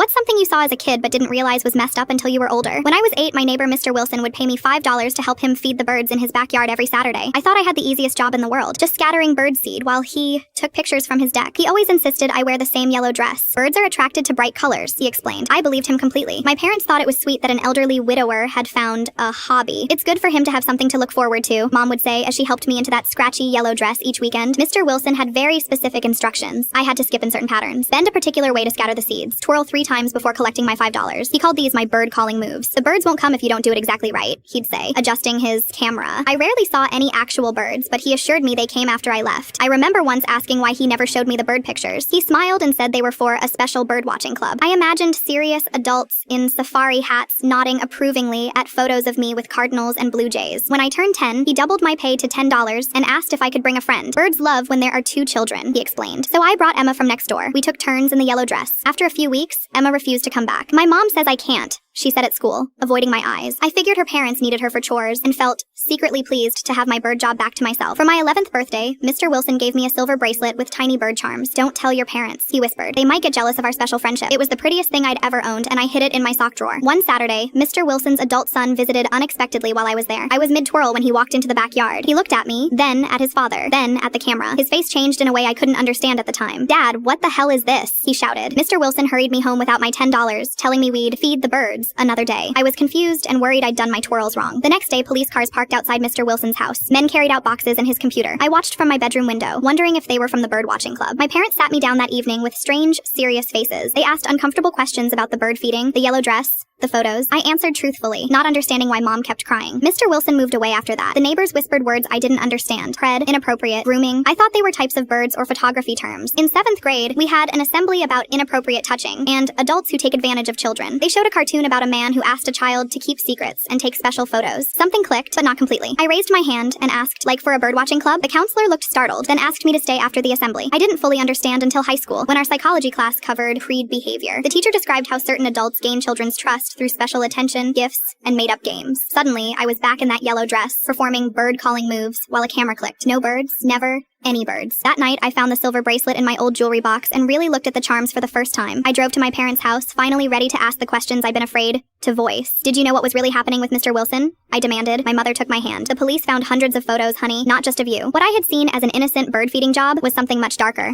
What's something you saw as a kid but didn't realize was messed up until you were older? When I was 8, my neighbor Mr. Wilson would pay me $5 to help him feed the birds in his backyard every Saturday. I thought I had the easiest job in the world, just scattering bird seed while he took pictures from his deck. He always insisted I wear the same yellow dress. Birds are attracted to bright colors, he explained. I believed him completely. My parents thought it was sweet that an elderly widower had found a hobby. It's good for him to have something to look forward to, Mom would say as she helped me into that scratchy yellow dress each weekend. Mr. Wilson had very specific instructions. I had to skip in certain patterns. Bend a particular way to scatter the seeds. Twirl 3 times before collecting my $5. He called these my bird calling moves. The birds won't come if you don't do it exactly right, he'd say, adjusting his camera. I rarely saw any actual birds, but he assured me they came after I left. I remember once asking why he never showed me the bird pictures. He smiled and said they were for a special bird watching club. I imagined serious adults in safari hats nodding approvingly at photos of me with cardinals and blue jays. When I turned 10, he doubled my pay to $10 and asked if I could bring a friend. Birds love when there are 2 children, he explained. So I brought Emma from next door. We took turns in the yellow dress. After a few weeks, Emma refused to come back. My mom says I can't, she said at school, avoiding my eyes. I figured her parents needed her for chores and felt secretly pleased to have my bird job back to myself. For my 11th birthday, Mr. Wilson gave me a silver bracelet with tiny bird charms. Don't tell your parents, he whispered. They might get jealous of our special friendship. It was the prettiest thing I'd ever owned, and I hid it in my sock drawer. One Saturday, Mr. Wilson's adult son visited unexpectedly while I was there. I was mid-twirl when he walked into the backyard. He looked at me, then at his father, then at the camera. His face changed in a way I couldn't understand at the time. Dad, what the hell is this? He shouted. Mr. Wilson hurried me home without my $10, telling me we'd feed the birds another day. I was confused and worried I'd done my twirls wrong. The next day, police cars parked outside Mr. Wilson's house. Men carried out boxes and his computer. I watched from my bedroom window, wondering if they were from the bird watching club. My parents sat me down that evening with strange, serious faces. They asked uncomfortable questions about the bird feeding, the yellow dress, the photos. I answered truthfully, not understanding why Mom kept crying. Mr. Wilson moved away after that. The neighbors whispered words I didn't understand. Pred, inappropriate, grooming. I thought they were types of birds or photography terms. In 7th grade, we had an assembly about inappropriate touching and adults who take advantage of children. They showed a cartoon about a man who asked a child to keep secrets and take special photos. Something clicked, but not completely. I raised my hand and asked, like for a birdwatching club? The counselor looked startled, then asked me to stay after the assembly. I didn't fully understand until high school, when our psychology class covered creed behavior. The teacher described how certain adults gain children's trust through special attention, gifts, and made-up games. Suddenly, I was back in that yellow dress, performing bird-calling moves while a camera clicked. No birds, never any birds. That night, I found the silver bracelet in my old jewelry box and really looked at the charms for the first time. I drove to my parents' house, finally ready to ask the questions I'd been afraid to voice. Did you know what was really happening with Mr. Wilson? I demanded. My mother took my hand. The police found hundreds of photos, honey, not just of you. What I had seen as an innocent bird-feeding job was something much darker.